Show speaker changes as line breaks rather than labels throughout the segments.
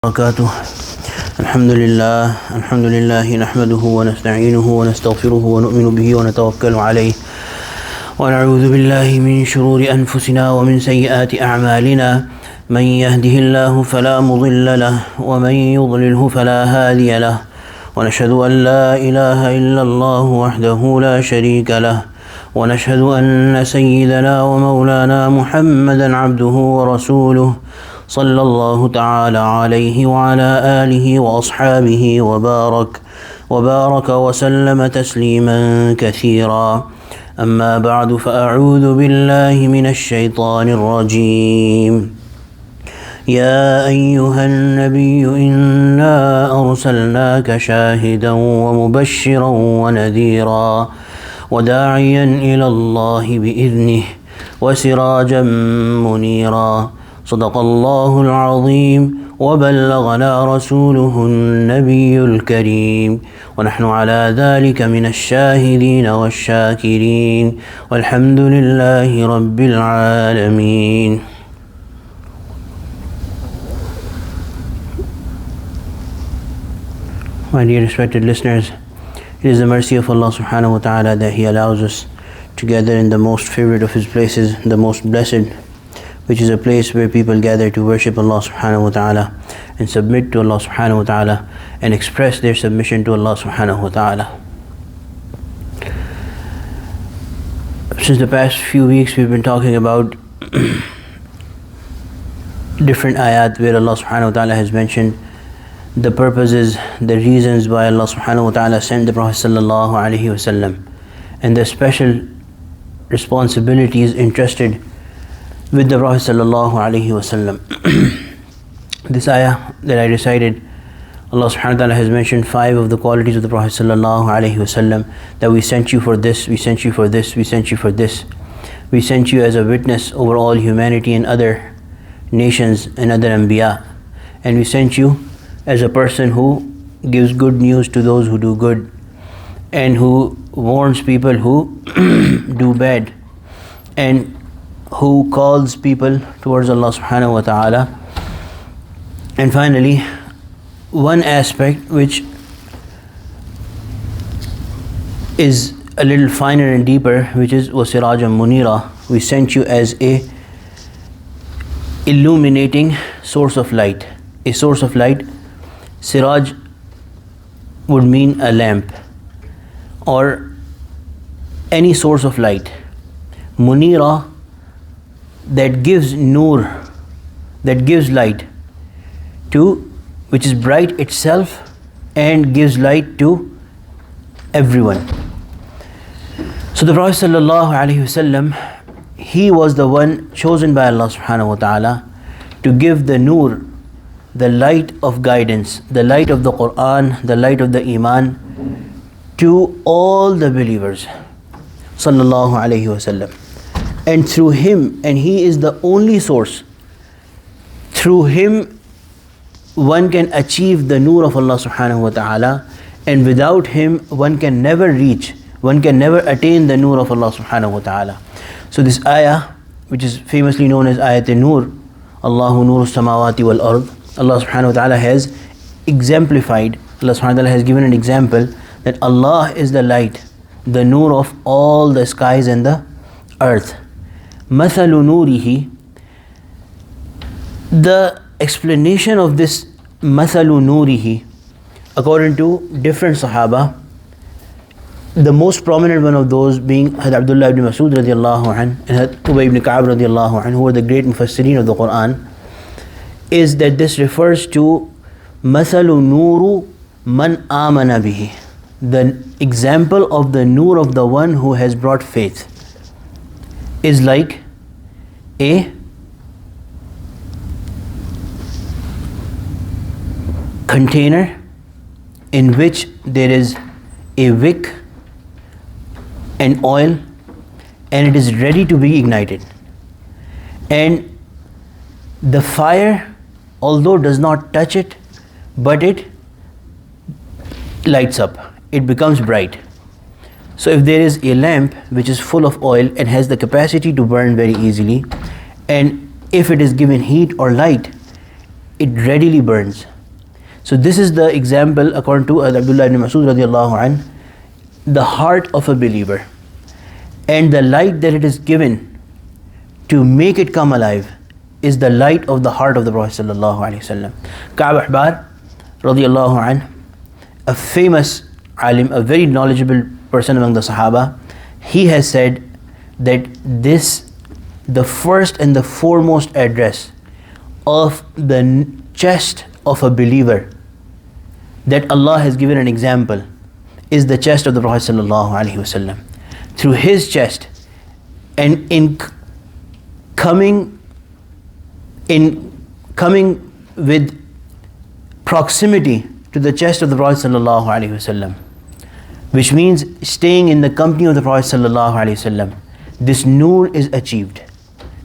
وبركاته. الحمد لله نحمده ونستعينه ونستغفره ونؤمن به ونتوكل عليه ونعوذ بالله من شرور أنفسنا ومن سيئات أعمالنا من يهده الله فلا مضل له ومن يضلله فلا هادي له ونشهد أن لا إله إلا الله وحده لا شريك له ونشهد أن سيدنا ومولانا محمدا عبده ورسوله صلى الله تعالى عليه وعلى آله وأصحابه وبارك وسلم تسليما كثيرا. أما بعد فأعوذ بالله من الشيطان الرجيم. يا أيها النبي إنا أرسلناك شاهدا ومبشرا ونذيرا وداعيا إلى الله بإذنه وسراجا منيرا. صدق الله العظيم وبلغنا رسوله النبي الكريم ونحن على ذلك من الشاهدين والشاكرين والحمد لله رب العالمين. My dear respected listeners, it is the mercy of Allah subhanahu wa ta'ala that He allows us to gather in the most favorite of His places, the most blessed, which is a place where people gather to worship Allah subhanahu wa ta'ala and submit to Allah subhanahu wa ta'ala and express their submission to Allah subhanahu wa ta'ala. Since the past few weeks we've been talking about different ayat where Allah subhanahu wa ta'ala has mentioned the purposes, the reasons why Allah subhanahu wa ta'ala sent the Prophet sallallahu alaihi wasallam and the special responsibilities entrusted with the Prophet sallallahu alaihi wasallam. This ayah that I recited, Allah subhanahu wa ta'ala has mentioned 5 of the qualities of the Prophet sallallahu alaihi wasallam, that we sent you for this, we sent you for this, we sent you for this. We sent you as a witness over all humanity and other nations and other anbiya. And we sent you as a person who gives good news to those who do good and who warns people who do bad and who calls people towards Allah subhanahu wa ta'ala. And finally, one aspect which is a little finer and deeper, which is وَسِرَاجًا مُنِيرًا. We sent you as a illuminating source of light. A source of light. Siraj would mean a lamp or any source of light. Munira, that gives Noor, that gives light to, which is bright itself and gives light to everyone. So the Prophet sallallahu alaihi wasallam, he was the one chosen by Allah subhanahu wa ta'ala to give the Noor, the light of guidance, the light of the Quran, the light of the Iman to all the believers sallallahu alaihi wasallam. And through him, and he is the only source, through him one can achieve the Noor of Allah subhanahu wa ta'ala, and without him one can never reach, one can never attain the Noor of Allah subhanahu wa ta'ala. So this ayah, which is famously known as Ayat Noor, Allahu Noor Samawati wal Ard, Allah subhanahu wa ta'ala has exemplified, Allah subhanahu wa ta'ala has given an example that Allah is the light, the Noor of all the skies and the earth. مَثَلُ نُورِهِ, the explanation of this مَثَلُ نُورِهِ, according to different Sahaba, the most prominent one of those being Had Abdullah ibn Masud radiallahu anh and Had Ubay ibn Ka'ab radiallahu anh, who were the great mufassirin of the Quran, is that this refers to مَثَلُ نُورُ مَنْ آمَنَ بِهِ, the example of the Noor of the one who has brought faith is like a container in which there is a wick and oil and it is ready to be ignited, and the fire, although does not touch it, but it lights up, it becomes bright. So if there is a lamp which is full of oil and has the capacity to burn very easily, and if it is given heat or light, it readily burns. So this is the example according to Abdullah ibn Mas'ud radiallahu anh, the heart of a believer and the light that it is given to make it come alive is the light of the heart of the Prophet sallallahu alaihi wasallam. Ka'b Ahbar radiallahu anh, a famous alim, a very knowledgeable person among the Sahaba, he has said that this, the first and the foremost address of the chest of a believer that Allah has given an example is the chest of the Prophet sallallahu alaihi wasallam. Through his chest, and in coming with proximity to the chest of the Prophet sallallahu alaihi wasallam, which means staying in the company of the Prophet sallallahu alaihi wasallam, this Noor is achieved.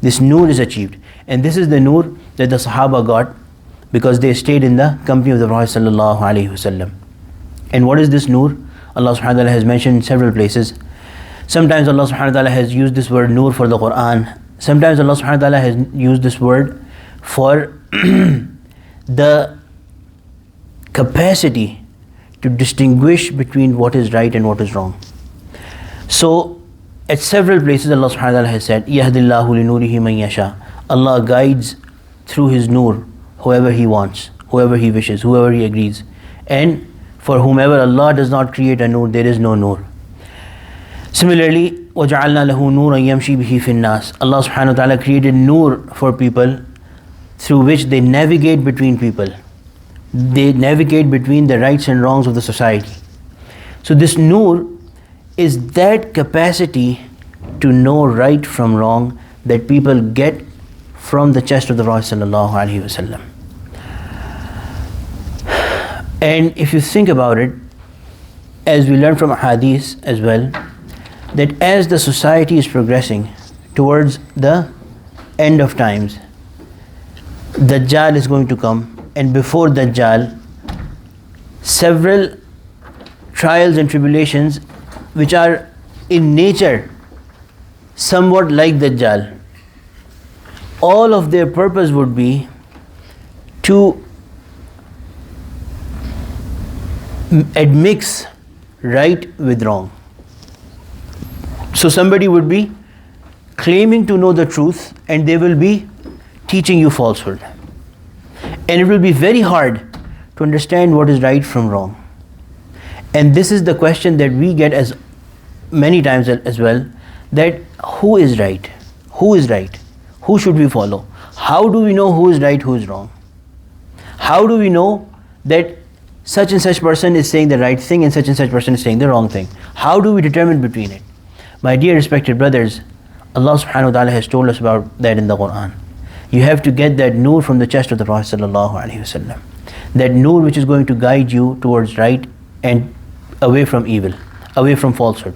This Noor is achieved, and this is the Noor that the Sahaba got because they stayed in the company of the Prophet sallallahu alaihi wasallam. And what is this Noor? Allah subhanahu wa ta'ala has mentioned in several places. Sometimes Allah subhanahu wa ta'ala has used this word Noor for the Quran. Sometimes Allah subhanahu wa ta'ala has used this word for the capacity to distinguish between what is right and what is wrong. So at several places Allah subhanahu wa ta'ala has said, Yahdillahu li nurihi man yasha. Allah guides through his Noor whoever he wants, whoever he wishes, whoever he agrees. And for whomever Allah does not create a Noor, there is no Noor. Similarly, وَجَعَلْنَا لَهُ نُورًا يَمْشِي بِهِ فِي النَّاسِ. Allah subhanahu wa ta'ala created Noor for people through which they navigate between people. They navigate between the rights and wrongs of the society. So this Noor is that capacity to know right from wrong that people get from the chest of the Prophet sallallahu alaihi wasallam. And if you think about it, as we learn from hadith as well, that as the society is progressing towards the end of times, Dajjal is going to come, and before Dajjal, several trials and tribulations which are in nature somewhat like Dajjal. All of their purpose would be to admix right with wrong. So somebody would be claiming to know the truth and they will be teaching you falsehood. And it will be very hard to understand what is right from wrong. And this is the question that we get as many times as well, that who is right? Who is right? Who should we follow? How do we know who is right, who is wrong? How do we know that such and such person is saying the right thing and such person is saying the wrong thing? How do we determine between it? My dear respected brothers, Allah subhanahu wa ta'ala has told us about that in the Quran. You have to get that Noor from the chest of the Prophet sallallahu alaihi wasallam. That Noor which is going to guide you towards right and away from evil, away from falsehood.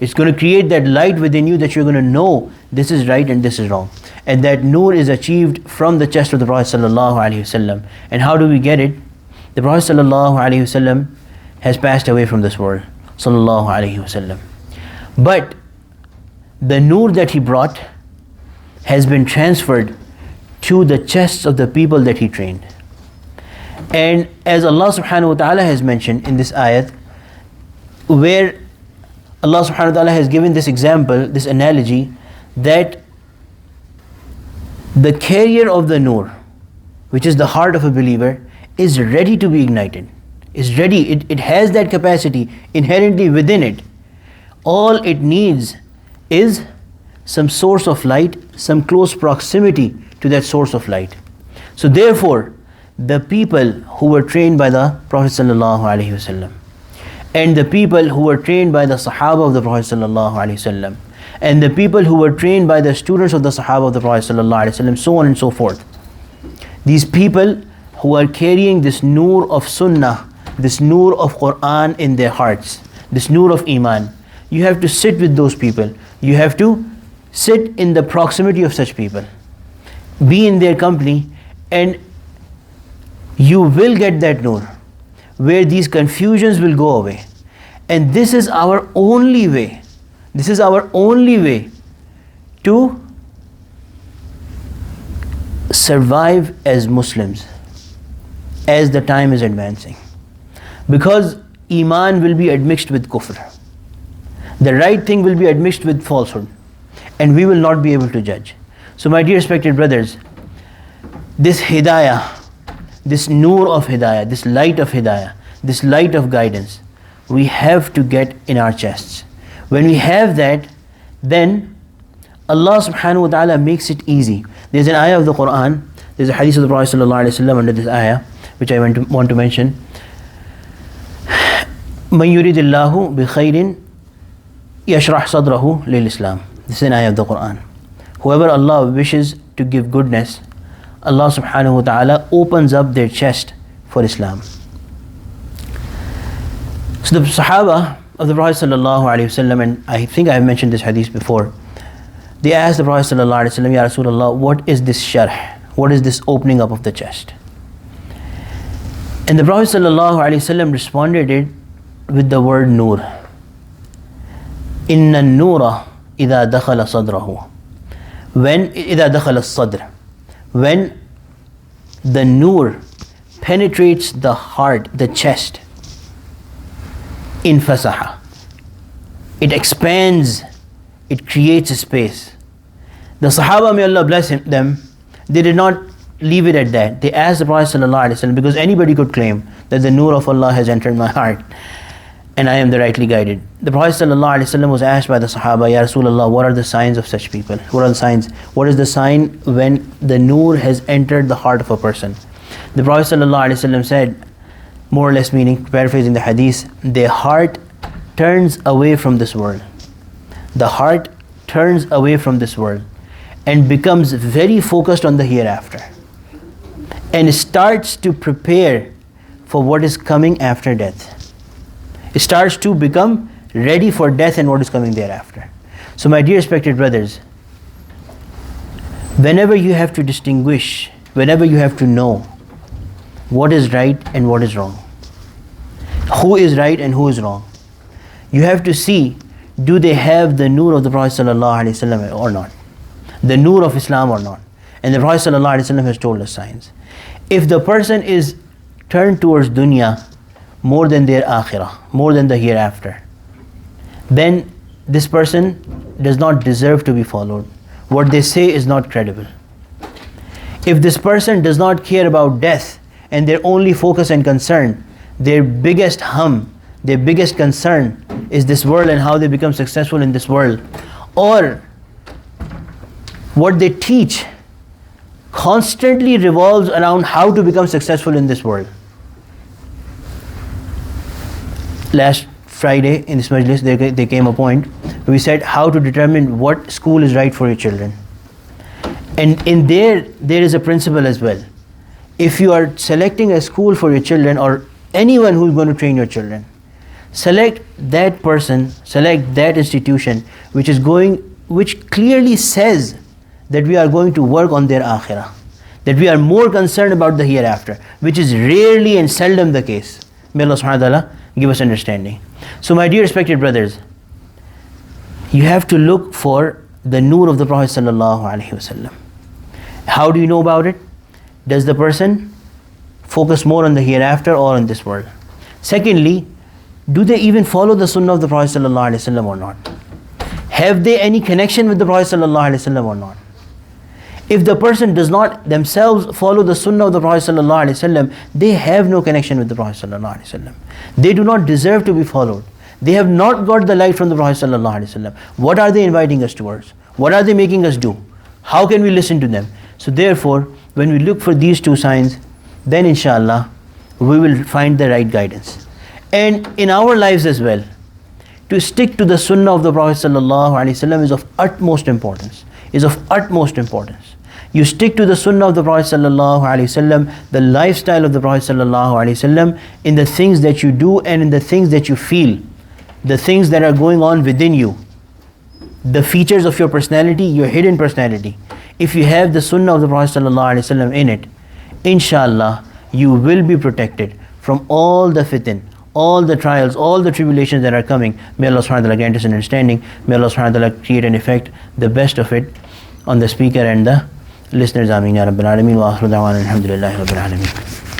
It's going to create that light within you that you're going to know this is right and this is wrong. And that Noor is achieved from the chest of the Prophet sallallahu alaihi wasallam. And how do we get it? The Prophet sallallahu alaihi wasallam has passed away from this world, sallallahu alaihi wasallam. But the Noor that he brought has been transferred to the chests of the people that he trained. And as Allah subhanahu wa ta'ala has mentioned in this ayat, where Allah subhanahu wa ta'ala has given this example, this analogy, that the carrier of the Noor, which is the heart of a believer, is ready to be ignited. Is ready, it has that capacity inherently within it. All it needs is some source of light, some close proximity to that source of light. So therefore, the people who were trained by the Prophet sallallahu alaihi wasallam, and the people who were trained by the Sahaba of the Prophet sallallahu alaihi wasallam, and the people who were trained by the students of the Sahaba of the Prophet sallallahu alaihi wasallam, so on and so forth. These people who are carrying this Noor of Sunnah, this Noor of Quran in their hearts, this Noor of Iman, you have to sit with those people. You have to sit in the proximity of such people. Be in their company, and you will get that Noor where these confusions will go away. And this is our only way. This is our only way to survive as Muslims. as the time is advancing. Because Iman will be admixed with kufr. The right thing will be admixed with falsehood. And we will not be able to judge. So my dear respected brothers, this hidayah, this noor of hidayah, this light of hidayah, this light of guidance, we have to get in our chests. When we have that, then Allah subhanahu wa ta'ala makes it easy. There's an ayah of the Quran, there's a hadith of the Prophet sallallahu alaihi wasallam under this ayah, which I want to mention. مَن يُرِدِ اللَّهُ بِخَيْرٍ يَشْرَحْ صَدْرَهُ لِلْإِسْلَامِ. This is an ayah of the Quran. Whoever Allah wishes to give goodness, Allah subhanahu wa ta'ala opens up their chest for Islam. So the Sahaba of the Prophet sallallahu alaihi wasallam, and I think I have mentioned this hadith before, they asked the Prophet sallallahu alaihi wasallam, Ya Rasulullah, what is this sharh? What is this opening up of the chest? And the Prophet sallallahu alaihi wasallam responded it with the word Noor. Inna an-noora idha dakhala sadrahu. When idha dakhala as-sadr, when the Noor penetrates the heart, the chest, infasaha, it expands, it creates a space. The Sahaba, may Allah bless them, they did not leave it at that. They asked the Prophet ﷺ, because anybody could claim that the Noor of Allah has entered my heart and I am the rightly guided. The Prophet ﷺ was asked by the Sahaba, Ya Rasulullah, what are the signs of such people? What are the signs? What is the sign when the Noor has entered the heart of a person? The Prophet ﷺ said, more or less meaning, paraphrasing the hadith, their heart turns away from this world. The heart turns away from this world and becomes very focused on the hereafter, and starts to prepare for what is coming after death. It starts to become ready for death and what is coming thereafter. So my dear respected brothers, whenever you have to distinguish, whenever you have to know what is right and what is wrong, who is right and who is wrong, you have to see, do they have the Noor of the Prophet ﷺ or not? The Noor of Islam or not? And the Prophet ﷺ has told us signs. If the person is turned towards dunya more than their akhirah, more than the hereafter, then this person does not deserve to be followed. What they say is not credible. If this person does not care about death and their only focus and concern, their biggest hum, their biggest concern is this world and how they become successful in this world, or what they teach constantly revolves around how to become successful in this world. Last Friday in this majlis, there came a point where we said how to determine what school is right for your children. And in there is a principle as well. If you are selecting a school for your children, or anyone who is going to train your children, select that person, select that institution which clearly says that we are going to work on their akhirah, that we are more concerned about the hereafter, which is rarely and seldom the case. May Allah subhanahu wa ta'ala give us understanding. So my dear respected brothers, you have to look for the Noor of the Prophet sallallahu alaihi wasallam. How do you know about it? Does the person focus more on the hereafter or on this world? Secondly, do they even follow the Sunnah of the Prophet sallallahu alaihi wasallam or not? Have they any connection with the Prophet sallallahu alaihi wasallam or not? If the person does not themselves follow the Sunnah of the Prophet sallallahu alaihi wasallam, they have no connection with the Prophet sallallahu alaihi wasallam. They do not deserve to be followed. They have not got the light from the Prophet sallallahu alaihi wasallam. What are they inviting us towards? What are they making us do? How can we listen to them? So therefore, when we look for these two signs, then inshallah we will find the right guidance. And in our lives as well, to stick to the Sunnah of the Prophet sallallahu alaihi wasallam is of utmost importance. You stick to the Sunnah of the Prophet sallallahu alaihi wasallam, the lifestyle of the Prophet sallallahu alaihi wasallam, in the things that you do and in the things that you feel, the things that are going on within you, the features of your personality, your hidden personality. If you have the Sunnah of the Prophet sallallahu alaihi wasallam in it, inshallah you will be protected from all the fitan, all the trials, all the tribulations that are coming. May Allah subhanahu wa ta'ala grant us an understanding. May Allah subhanahu wa ta'ala create and effect the best of it on the speaker and the listeners. Ameen ya Rabbil Alameen. Wa akhiru da'wana alhamdulillahi Rabbil Alameen.